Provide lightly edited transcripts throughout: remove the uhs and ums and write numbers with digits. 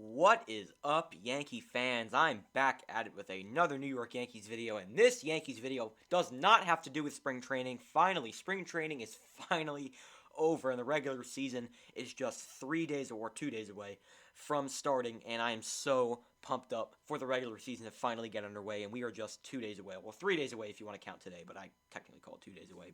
What is up, Yankee fans? I'm back at it with another New York Yankees video, and this Yankees video does not have to do with spring training. Finally, spring training is finally over, and the regular season is just 3 days or 2 days away from starting, and I am so pumped up for the regular season to finally get underway, and we are just 2 days away. Well, 3 days away if you want to count today, but I technically call it 2 days away.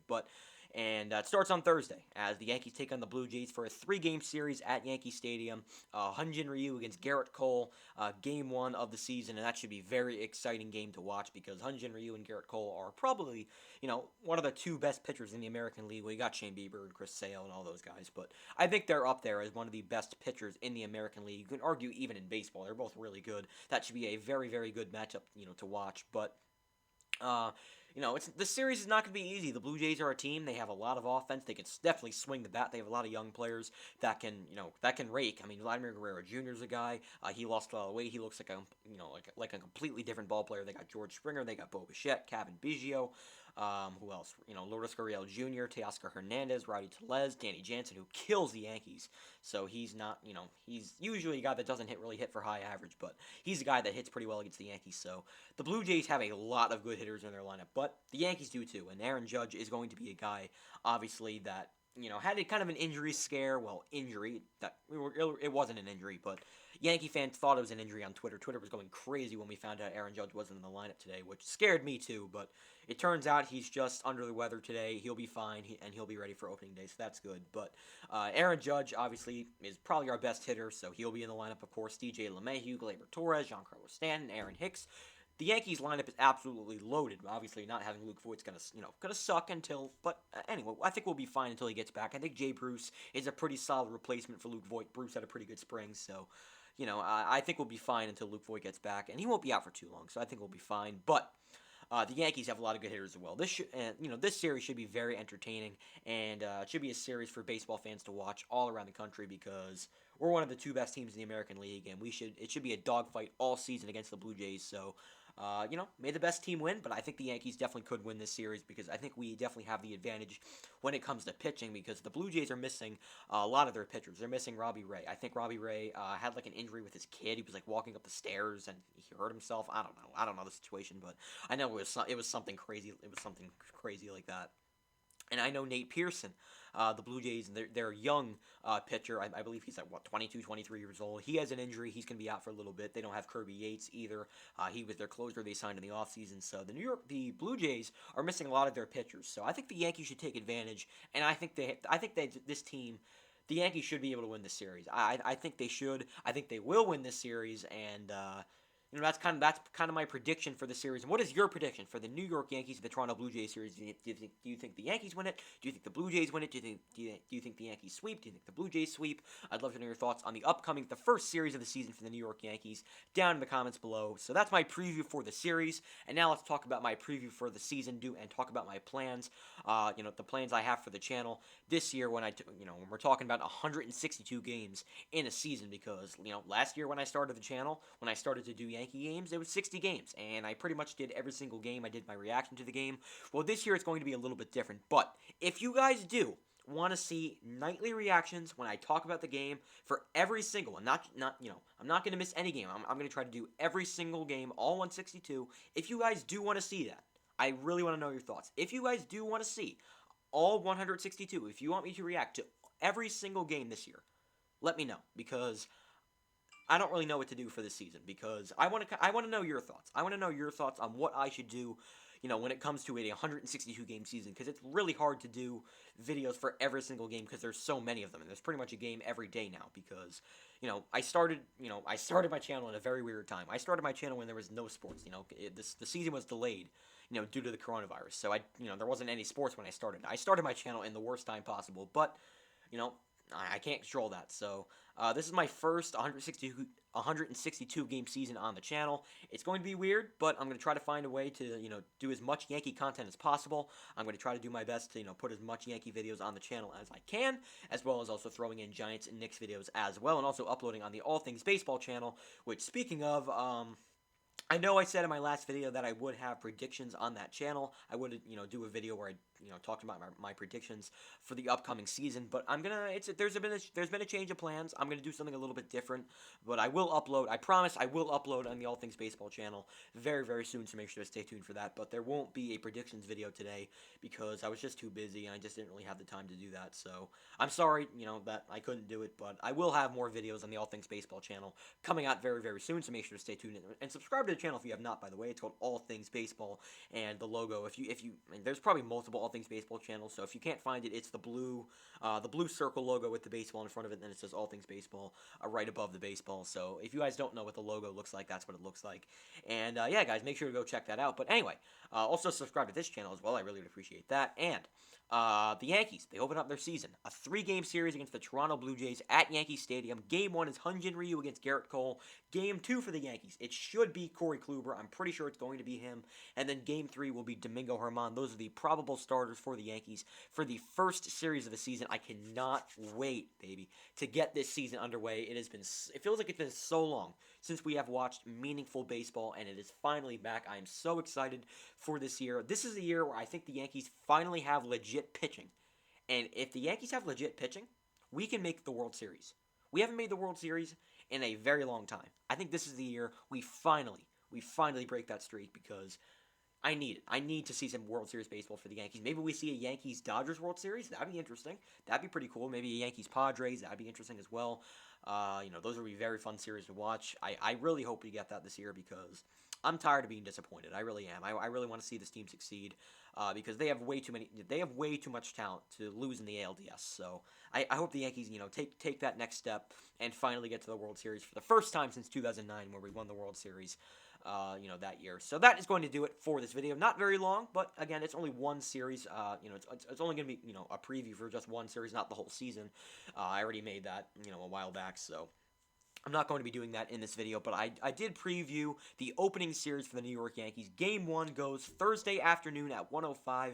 It starts on Thursday as the Yankees take on the Blue Jays for a 3-game series at Yankee Stadium. Hyun-Jin Ryu against Garrett Cole, game 1 of the season, and that should be a very exciting game to watch because Hyun-Jin Ryu and Garrett Cole are probably, one of the 2 best pitchers in the American League. Well, you got Shane Bieber and Chris Sale and all those guys, but I think they're up there as one of the best pitchers in the American League. You can argue even in baseball, they're both really good. That should be a very, very good matchup, to watch, but the series is not going to be easy. The Blue Jays are a team. They have a lot of offense. They can definitely swing the bat. They have a lot of young players that can rake. I mean, Vladimir Guerrero Jr. is a guy. He lost a lot of weight. He looks like a completely different ball player. They got George Springer. They got Bo Bichette, Kevin Biggio. Who else? Lourdes Gurriel Jr., Teoscar Hernandez, Rowdy Tellez, Danny Jansen, who kills the Yankees. So he's not, he's usually a guy that doesn't really hit for high average, but he's a guy that hits pretty well against the Yankees. So the Blue Jays have a lot of good hitters in their lineup, but the Yankees do too. And Aaron Judge is going to be a guy, obviously, that had a kind of an injury scare. Well, it wasn't an injury, but Yankee fans thought it was an injury on Twitter. Twitter was going crazy when we found out Aaron Judge wasn't in the lineup today, which scared me too, but it turns out he's just under the weather today. He'll be fine, and he'll be ready for opening day, so that's good. But Aaron Judge, obviously, is probably our best hitter, so he'll be in the lineup, of course. DJ LeMahieu, Gleyber Torres, Giancarlo Stanton, Aaron Hicks. The Yankees lineup is absolutely loaded. Obviously, not having Luke Voigt's gonna suck until. But anyway, I think we'll be fine until he gets back. I think Jay Bruce is a pretty solid replacement for Luke Voigt. Bruce had a pretty good spring, so I think we'll be fine until Luke Voigt gets back, and he won't be out for too long, so I think we'll be fine. But the Yankees have a lot of good hitters as well. This series should be very entertaining, and it should be a series for baseball fans to watch all around the country because we're one of the 2 best teams in the American League, and it should be a dogfight all season against the Blue Jays. So, may the best team win, but I think the Yankees definitely could win this series because I think we definitely have the advantage when it comes to pitching because the Blue Jays are missing a lot of their pitchers. They're missing Robbie Ray. I think Robbie Ray had an injury with his kid. He was walking up the stairs and he hurt himself. I don't know the situation, but I know it was something crazy. It was something crazy like that. And I know Nate Pearson, the Blue Jays, their young pitcher, I believe he's 22, 23 years old. He has an injury. He's going to be out for a little bit. They don't have Kirby Yates either. He was their closer they signed in the offseason. So the Blue Jays are missing a lot of their pitchers. So I think the Yankees should take advantage, and I think this team, the Yankees should be able to win this series. I think they should. I think they will win this series, and that's kind of my prediction for the series. And what is your prediction for the New York Yankees and the Toronto Blue Jays series? Do you think the Yankees win it? Do you think the Blue Jays win it? Do you think the Yankees sweep? Do you think the Blue Jays sweep? I'd love to know your thoughts on the first series of the season for the New York Yankees down in the comments below. So that's my preview for the series. And now let's talk about my preview for the season and talk about my plans. The plans I have for the channel this year when we're talking about 162 games in a season because last year when I started the channel, when I started to do Yankee games, it was 60 games, and I pretty much did every single game. I did my reaction to the game. Well, this year it's going to be a little bit different, but if you guys do want to see nightly reactions when I talk about the game for every single one, I'm not going to miss any game. I'm going to try to do every single game, all 162. If you guys do want to see that, I really want to know your thoughts. If you guys do want to see all 162, if you want me to react to every single game this year, let me know, because I don't really know what to do for this season because I want to know your thoughts. I want to know your thoughts on what I should do, when it comes to a 162 game season, because it's really hard to do videos for every single game because there's so many of them, and there's pretty much a game every day now because I started my channel at a very weird time. I started my channel when there was no sports. The season was delayed, due to the coronavirus. So there wasn't any sports when I started. I started my channel in the worst time possible, but I can't control that. So this is my first 162 game season on the channel. It's going to be weird, but I'm going to try to find a way to do as much Yankee content as possible. I'm going to try to do my best to put as much Yankee videos on the channel as I can, as well as also throwing in Giants and Knicks videos as well, and also uploading on the All Things Baseball channel. Which, speaking of, I know I said in my last video that I would have predictions on that channel. I would, do a video where I talking about my predictions for the upcoming season. But there's been a change of plans. I'm gonna do something a little bit different, but I will upload. I promise I will upload on the All Things Baseball channel very very soon. So make sure to stay tuned for that. But there won't be a predictions video today because I was just too busy and I just didn't really have the time to do that. So I'm sorry, that I couldn't do it, but I will have more videos on the All Things Baseball channel coming out very, very soon, so make sure to stay tuned and subscribe to the channel if you have not, by the way. It's called All Things Baseball, and the logo, there's probably multiple All Things Baseball channels, so if you can't find it, it's the blue circle logo with the baseball in front of it, and then it says All Things Baseball right above the baseball. So if you guys don't know what the logo looks like, that's what it looks like. And yeah, guys, make sure to go check that out. But anyway, also subscribe to this channel as well. I really would appreciate that. And the Yankees, they open up their season. A 3-game series against the Toronto Blue Jays at Yankee Stadium. Game 1 is Hyun-Jin Ryu against Garrett Cole. Game 2 for the Yankees, it should be Corey Kluber. I'm pretty sure it's going to be him. And then Game 3 will be Domingo Germán. Those are the probable starters for the Yankees for the first series of the season. I cannot wait, baby, to get this season underway. It feels like it's been so long since we have watched meaningful baseball, and it is finally back. I am so excited for this year. This is the year where I think the Yankees finally have legit pitching. And if the Yankees have legit pitching, we can make the World Series. We haven't made the World Series in a very long time. I think this is the year we finally break that streak because I need it. I need to see some World Series baseball for the Yankees. Maybe we see a Yankees-Dodgers World Series. That'd be interesting. That'd be pretty cool. Maybe a Yankees-Padres. That'd be interesting as well. Those would be very fun series to watch. I really hope we get that this year because I'm tired of being disappointed. I really am. I really want to see this team succeed because they have way too much talent to lose in the ALDS. So I hope the Yankees, take that next step and finally get to the World Series for the first time since 2009, where we won the World Series. That year. So that is going to do it for this video. Not very long, but again, it's only one series. It's only going to be, a preview for just one series, not the whole season. I already made that, a while back, so I'm not going to be doing that in this video, but I did preview the opening series for the New York Yankees. Game 1 goes Thursday afternoon at 1:05.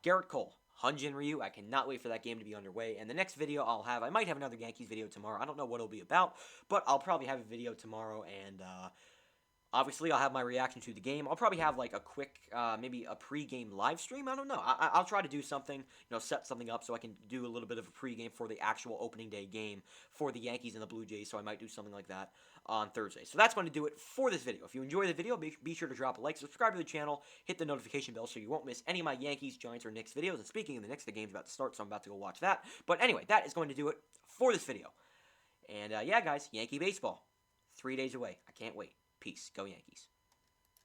Garrett Cole, Hyun-Jin Ryu. I cannot wait for that game to be underway. And the next video I might have another Yankees video tomorrow. I don't know what it'll be about, but I'll probably have a video tomorrow, and obviously, I'll have my reaction to the game. I'll probably have, like, a quick, maybe a pre-game live stream. I don't know. I'll try to do something, set something up so I can do a little bit of a pre-game for the actual opening day game for the Yankees and the Blue Jays, so I might do something like that on Thursday. So that's going to do it for this video. If you enjoy the video, be sure to drop a like, subscribe to the channel, hit the notification bell so you won't miss any of my Yankees, Giants, or Knicks videos. And speaking of the Knicks, the game's about to start, so I'm about to go watch that. But anyway, that is going to do it for this video. And, yeah, guys, Yankee baseball. 3 days away. I can't wait. Peace. Go Yankees.